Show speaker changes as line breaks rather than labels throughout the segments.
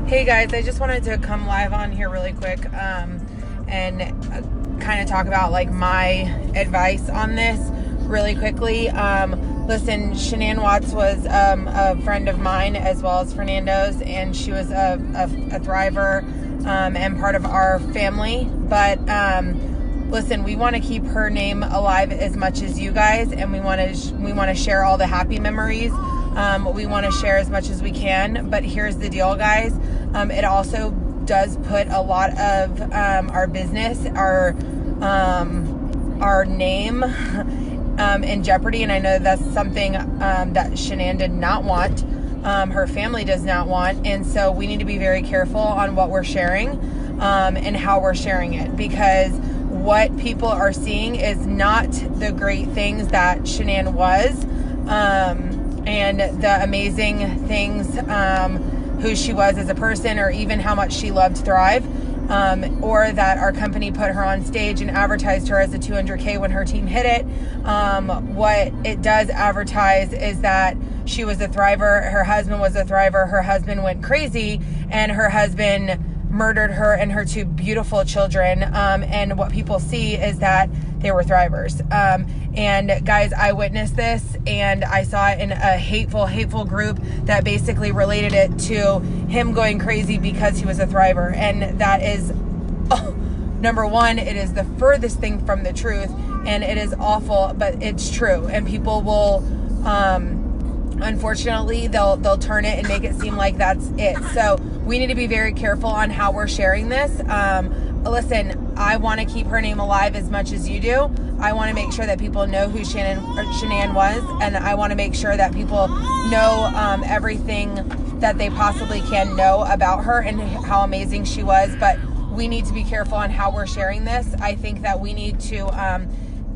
Hey guys, I just wanted to come live on here really quick and kind of talk about like my advice on this really quickly. Listen, Shanann Watts was a friend of mine as well as Fernando's, and she was a thriver and part of our family. But listen, we want to keep her name alive as much as you guys, and we want to share all the happy memories. We want to share as much as we can, but here's the deal, guys. It also does put a lot of our business, our name in jeopardy, and I know that's something that Shanann did not want. Her family does not want, and so we need to be very careful on what we're sharing and how we're sharing it, because what people are seeing is not the great things that Shanann was. And the amazing things, who she was as a person, or even how much she loved Thrive, or that our company put her on stage and advertised her as a 200K when her team hit it. What it does advertise is that she was a thriver, her husband was a thriver, her husband went crazy, and her husband murdered her and her two beautiful children. And what people see is that they were thrivers. And guys, I witnessed this, and I saw it in a hateful group that basically related it to him going crazy because he was a thriver. And that is, number one, it is the furthest thing from the truth, and it is awful, but it's true. And people will, unfortunately, they'll turn it and make it seem like that's it. So we need to be very careful on how we're sharing this. Listen, I want to keep her name alive as much as you do. I want to make sure that people know who Shanann was, and I want to make sure that people know everything that they possibly can know about her and how amazing she was. But we need to be careful on how we're sharing this. I think that we need to,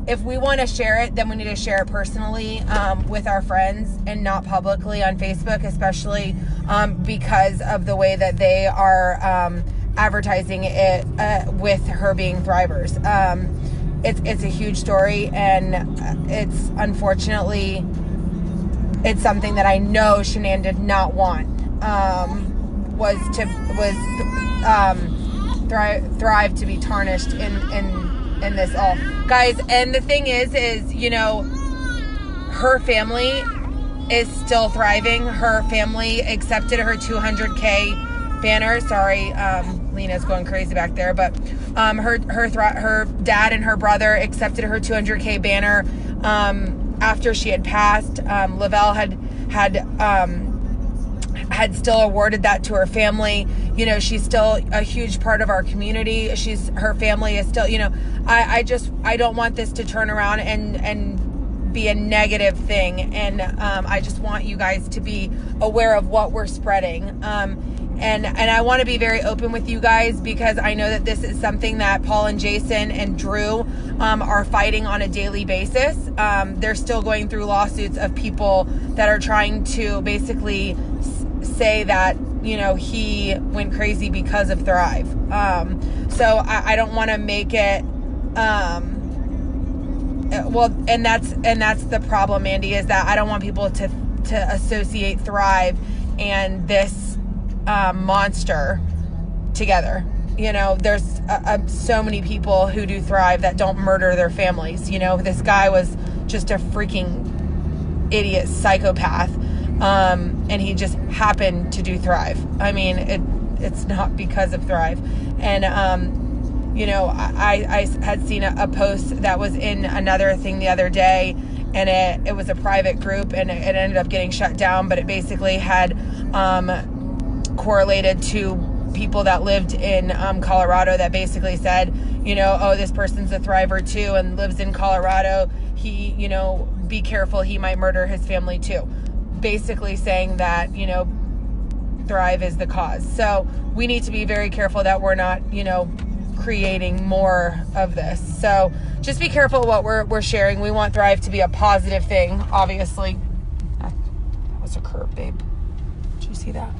if we want to share it, then we need to share it personally with our friends and not publicly on Facebook, especially because of the way that they are advertising it with her being thrivers. It's a huge story, and it's unfortunately, it's something that I know Shanann did not want, Thrive to be tarnished in this all, guys. And the thing is, you know, her family is still thriving. Her family accepted her 200K banner. Sorry, Lena's going crazy back there, but her dad and her brother accepted her 200K banner after she had passed. Lavelle had still awarded that to her family. You know, she's still a huge part of our community. Her family is still, you know, I don't want this to turn around and be a negative thing. And I just want you guys to be aware of what we're spreading. And I want to be very open with you guys, because I know that this is something that Paul and Jason and Drew are fighting on a daily basis. They're still going through lawsuits of people that are trying to basically say that, you know, he went crazy because of Thrive. So I don't want to make it, well, and that's the problem, Andy, is that I don't want people to associate Thrive and this monster together. You know, there's so many people who do Thrive that don't murder their families. You know, this guy was just a freaking idiot psychopath, and he just happened to do Thrive. I mean, it's not because of Thrive. And you know, I had seen a post that was in another thing the other day, and it was a private group, and it ended up getting shut down, but it basically had correlated to people that lived in Colorado that basically said, you know, oh, this person's a thriver too and lives in Colorado. He, you know, be careful, he might murder his family too. Basically saying that, you know, Thrive is the cause. So we need to be very careful that we're not, you know, creating more of this. So just be careful what we're sharing. We want Thrive to be a positive thing, obviously. That was a curve, babe. Did you see that?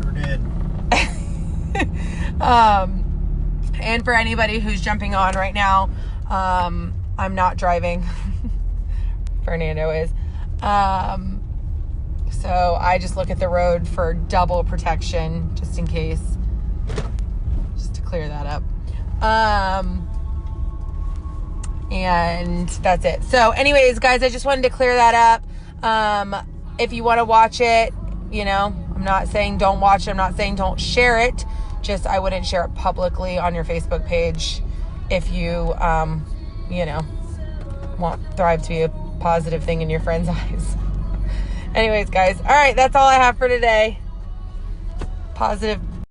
Sure did.
And for anybody who's jumping on right now, I'm not driving. Fernando is. So I just look at the road for double protection, just in case, just to clear that up. And that's it. So anyways, guys, I just wanted to clear that up. If you want to watch it, you know, I'm not saying don't watch it. I'm not saying don't share it. Just I wouldn't share it publicly on your Facebook page if you, you know, want Thrive to be a positive thing in your friends' eyes. Anyways, guys. All right. That's all I have for today. Positive